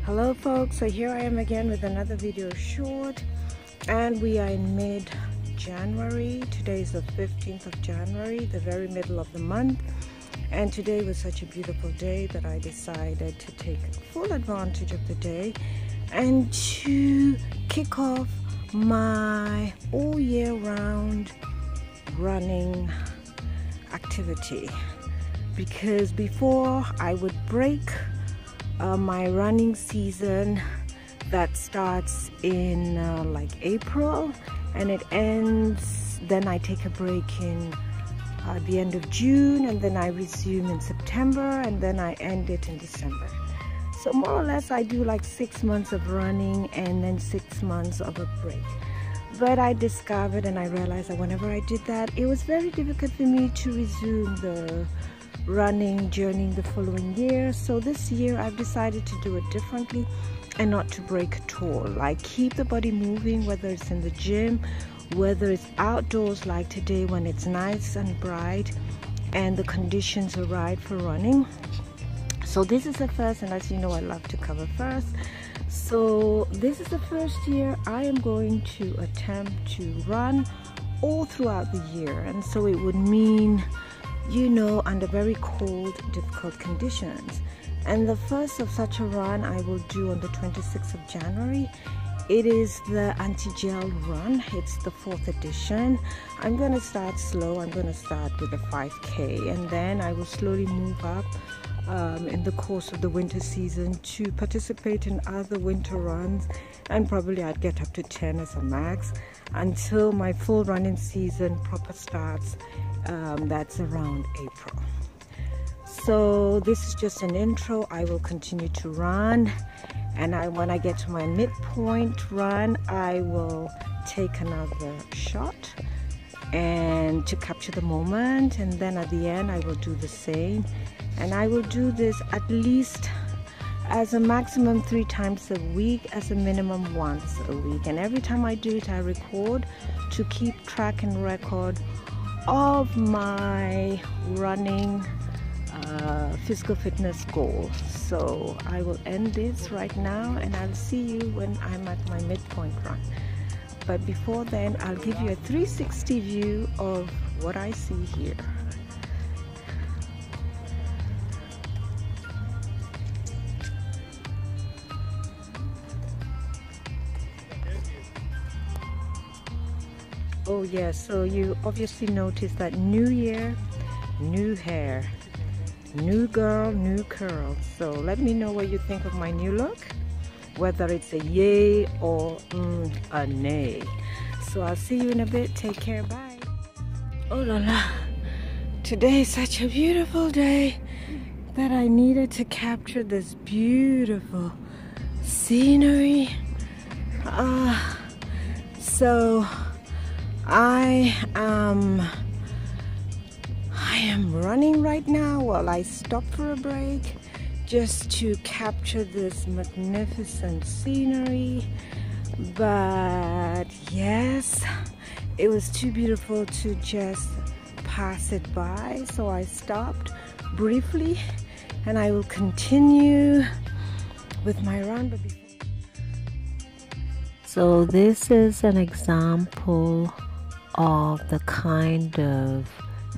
Hello folks, so here I am again with another video short, and we are in mid-January. Today is the 15th of January, the very middle of the month, and today was such a beautiful day that I decided to take full advantage of the day and to kick off my all year round running activity, because before I would break my running season that starts in like April and it ends, then I take a break in the end of June, and then I resume in September, and then I end it in December. So more or less I do like 6 months of running and then 6 months of a break. But I discovered and I realized that whenever I did that, it was very difficult for me to resume the running journey the following year. So this year I've decided to do it differently and not to break at all. Like, keep the body moving, whether it's in the gym, whether it's outdoors like today when it's nice and bright and the conditions are right for running. So this is the first, and as you know, I love to cover first. So this is the first year I am going to attempt to run all throughout the year, and so it would mean, you know, under very cold, difficult conditions. And the first of such a run I will do on the 26th of January. It is the anti-gel run. It's the 4th edition. I'm going to start slow. I'm going to start with a 5K, and then I will slowly move up in the course of the winter season to participate in other winter runs, and probably I'd get up to 10 as a max until my full running season proper starts. That's around April. So this is just an intro. I will continue to run, and when I get to my midpoint run, I will take another shot and to capture the moment, and then at the end I will do the same. And I will do this at least as a maximum 3 times a week, as a minimum once a week. And every time I do it, I record to keep track and record of my running physical fitness goal. So I will end this right now, and I'll see you when I'm at my midpoint run. But before then, I'll give you a 360 view of what I see here. Oh yes, so you obviously noticed that new year, new hair, new girl, new curls. So let me know what you think of my new look, whether it's a yay or a nay. So I'll see you in a bit. Take care. Bye. Oh la la, today is such a beautiful day that I needed to capture this beautiful scenery. So I am running right now while I stop for a break just to capture this magnificent scenery. But yes, it was too beautiful to just pass it by, so I stopped briefly, and I will continue with my run. But so this is an example of the kind of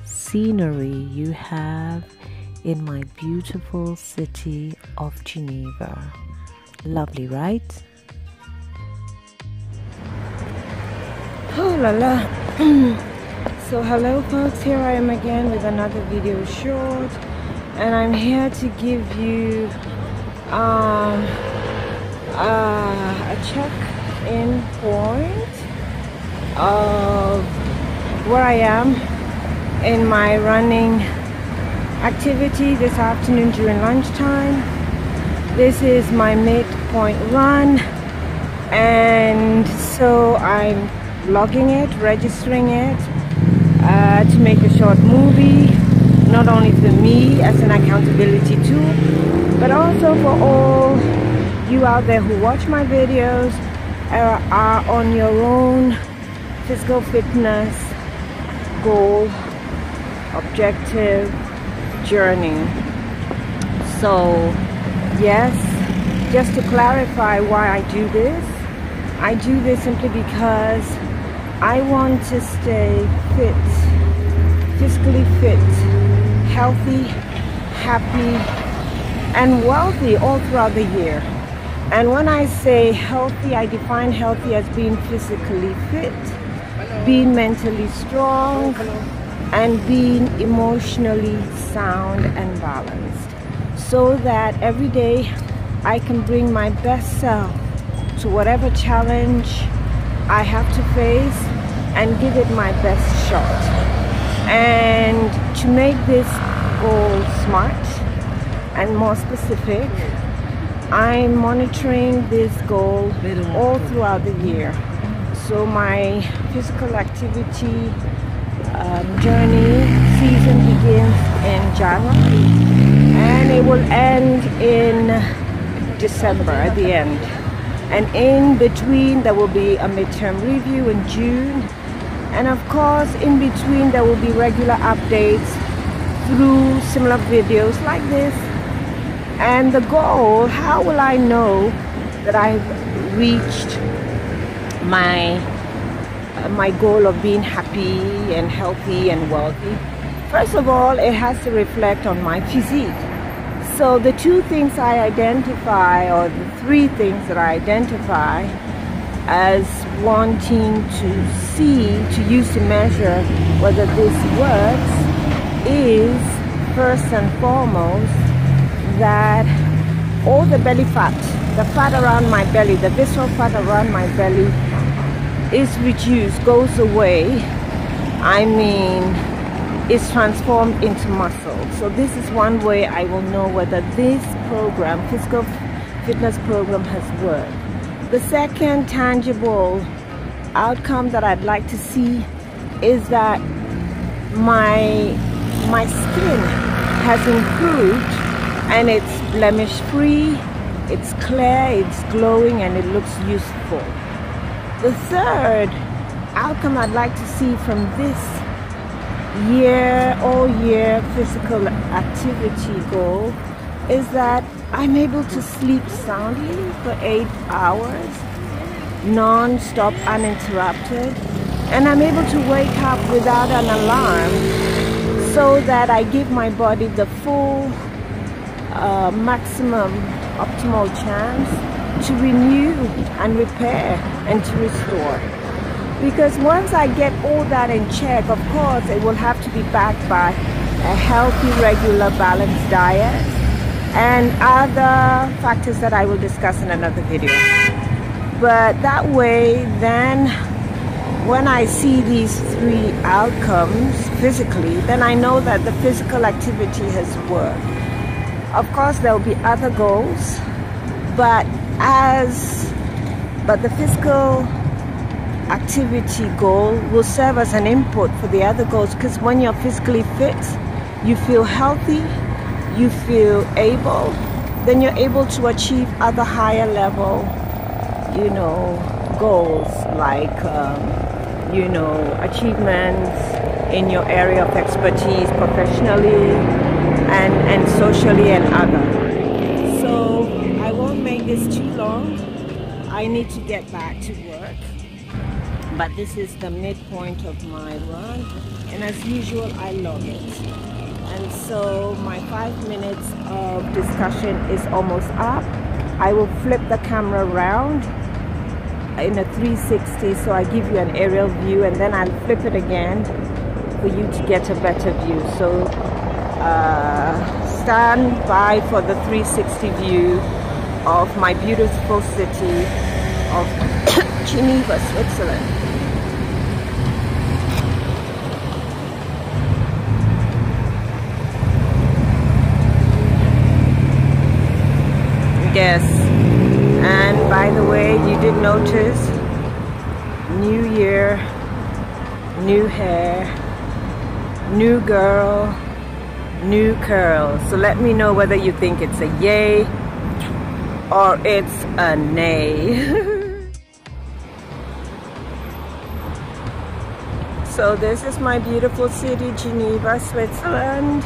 scenery you have in my beautiful city of Geneva. Lovely, right? Oh la la. So hello folks, here I am again with another video short, and I'm here to give you a check-in point of where I am in my running activity this afternoon during lunchtime. This is my midpoint run, and so I'm logging it, registering it to make a short movie, not only for me as an accountability tool, but also for all you out there who watch my videos, are on your own physical fitness goal, objective journey. So yes, just to clarify why I do this, I do this simply because I want to stay fit, physically fit, healthy, happy, and wealthy all throughout the year. And when I say healthy, I define healthy as being physically fit, being mentally strong, and being emotionally sound and balanced, so that every day I can bring my best self to whatever challenge I have to face and give it my best shot. And to make this goal SMART and more specific, I'm monitoring this goal all throughout the year. So my physical activity journey season begins in January and it will end in December at the end. And in between there will be a midterm review in June. And of course in between there will be regular updates through similar videos like this. And the goal, how will I know that I've reached my goal of being happy and healthy and wealthy? First of all, it has to reflect on my physique. So the two things I identify, or the three things that I identify as wanting to see, to use to measure whether this works, is first and foremost that all the belly fat, the fat around my belly, the visceral fat around my belly is reduced, goes away. I mean, is transformed into muscle. So this is one way I will know whether this program, physical fitness program, has worked. The second tangible outcome that I'd like to see is that my skin has improved and it's blemish free, it's clear, it's glowing, and it looks youthful. The third outcome I'd like to see from this all year physical activity goal is that I'm able to sleep soundly for 8 hours, non-stop, uninterrupted, and I'm able to wake up without an alarm, so that I give my body the full maximum optimal chance to renew and repair and to restore. Because once I get all that in check, of course it will have to be backed by a healthy, regular, balanced diet and other factors that I will discuss in another video. But that way, then when I see these three outcomes physically, then I know that the physical activity has worked. Of course there will be other goals, but the physical activity goal will serve as an input for the other goals, because when you're physically fit, you feel healthy, you feel able, then you're able to achieve other higher level, goals like, achievements in your area of expertise professionally and socially and other. So I won't make this too long. I need to get back to work. But this is the midpoint of my run, and as usual I love it. And so my 5 minutes of discussion is almost up. I will flip the camera around in a 360, so I give you an aerial view, and then I'll flip it again for you to get a better view. So stand by for the 360 view of my beautiful city of Geneva, Switzerland. Yes, and by the way, you did notice, new year, new hair, new girl, new curls. So let me know whether you think it's a yay or it's a nay. So this is my beautiful city, Geneva, Switzerland.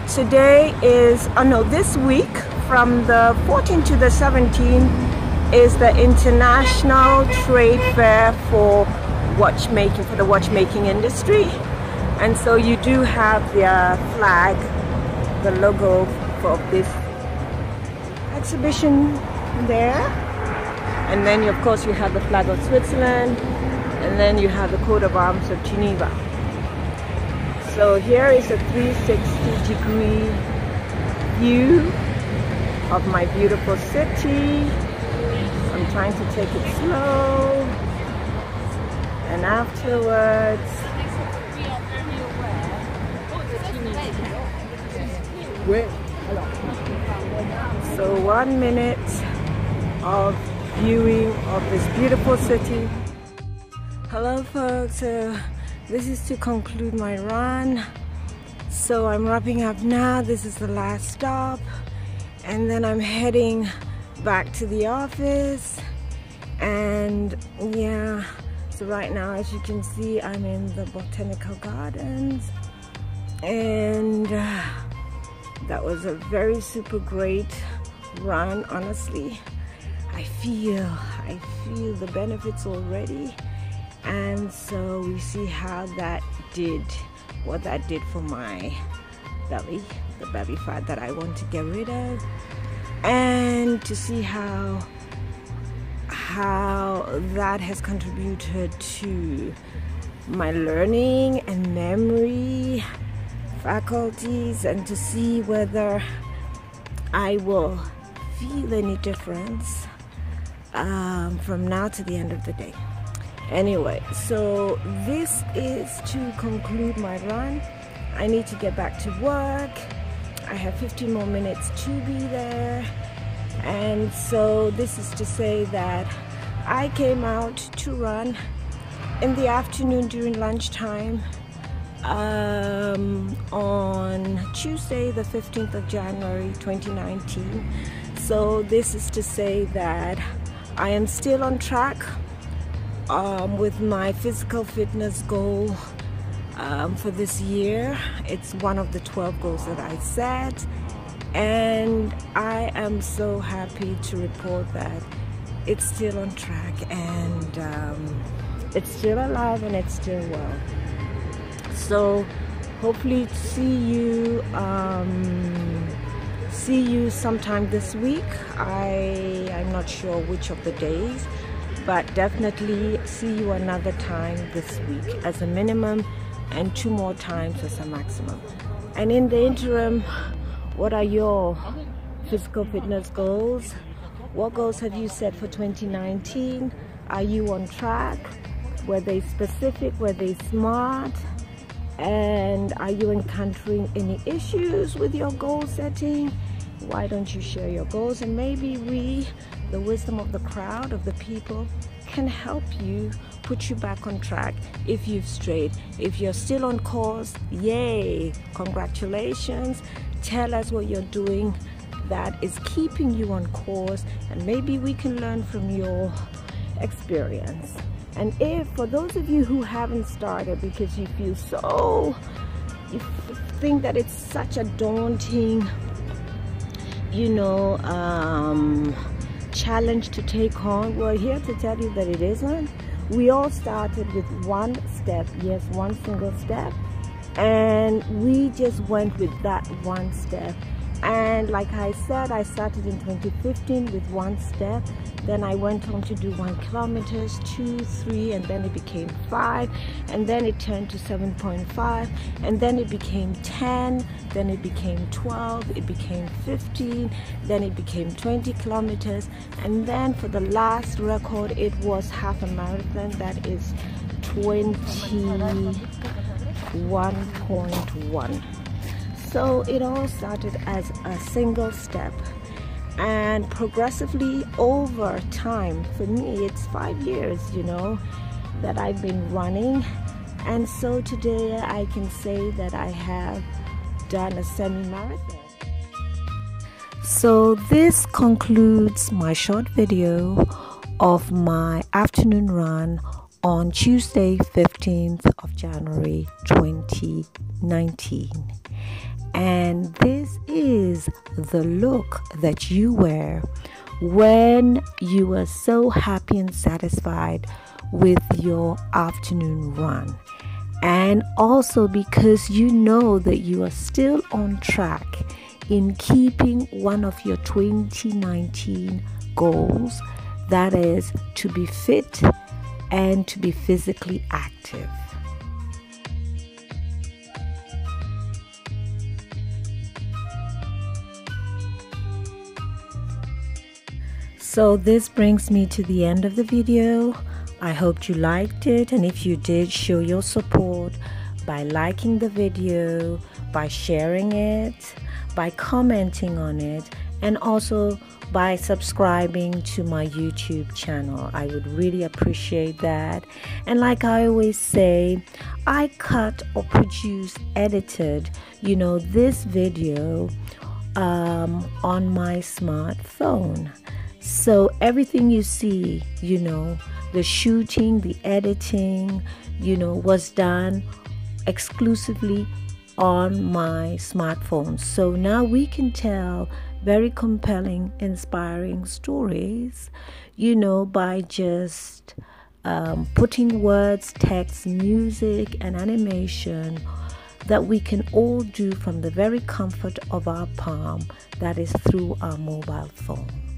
Today is, this week, from the 14th to the 17th is the International Trade Fair for watchmaking, for the watchmaking industry. And so you do have their flag, the logo for this exhibition there. And then of course you have the flag of Switzerland, and then you have the coat of arms of Geneva. So here is a 360-degree view of my beautiful city. I'm trying to take it slow, and afterwards so 1 minute of viewing of this beautiful city. Hello folks, this is to conclude my run. So I'm wrapping up now. This is the last stop, and then I'm heading back to the office. And yeah, so right now, as you can see, I'm in the Botanical Gardens, and that was a very super great run. Honestly, I feel the benefits already, and so we see how that did, what that did for my belly, the belly fat that I want to get rid of, and to see how that has contributed to my learning and memory faculties, and to see whether I will feel any difference from now to the end of the day. Anyway, so this is to conclude my run. I need to get back to work. I have 15 more minutes to be there. And so this is to say that I came out to run in the afternoon during lunchtime on Tuesday, the 15th of January 2019. So this is to say that I am still on track with my physical fitness goal for this year. It's one of the 12 goals that I set, and I am so happy to report that it's still on track, and it's still alive, and it's still well. So hopefully see you sometime this week. I'm not sure which of the days, but definitely see you another time this week as a minimum, and 2 more times as a maximum. And in the interim, what are your physical fitness goals? What goals have you set for 2019? Are you on track? Were they specific? Were they smart? And are you encountering any issues with your goal setting? Why don't you share your goals, and maybe we, the wisdom of the crowd, of the people, can help you, put you back on track if you've strayed. If you're still on course, yay, congratulations. Tell us what you're doing that is keeping you on course, and maybe we can learn from your experience. And if, for those of you who haven't started because you feel so, you think that it's such a daunting, challenge to take on, we're here to tell you that it isn't. We all started with one step, yes, one single step, and we just went with that one step. And like I said, I started in 2015 with one step. Then I went on to do 1 kilometer, 2, 3, and then it became 5, and then it turned to 7.5, and then it became 10, then it became 12, it became 15, then it became 20 kilometers, and then for the last record, it was half a marathon, that is 21.1. So it all started as a single step, and progressively over time, for me it's 5 years, that I've been running. And so today I can say that I have done a semi-marathon. So this concludes my short video of my afternoon run on Tuesday, 15th of January 2019. And this is the look that you wear when you are so happy and satisfied with your afternoon run. And also because you know that you are still on track in keeping one of your 2019 goals, that is to be fit and to be physically active. So this brings me to the end of the video. I hope you liked it, and if you did, show your support by liking the video, by sharing it, by commenting on it, and also by subscribing to my YouTube channel. I would really appreciate that. And like I always say, I cut or produce, edited, this video on my smartphone. So everything you see, the shooting, the editing, was done exclusively on my smartphone. So now we can tell very compelling, inspiring stories, by just putting words, text, music, and animation that we can all do from the very comfort of our palm, that is through our mobile phone.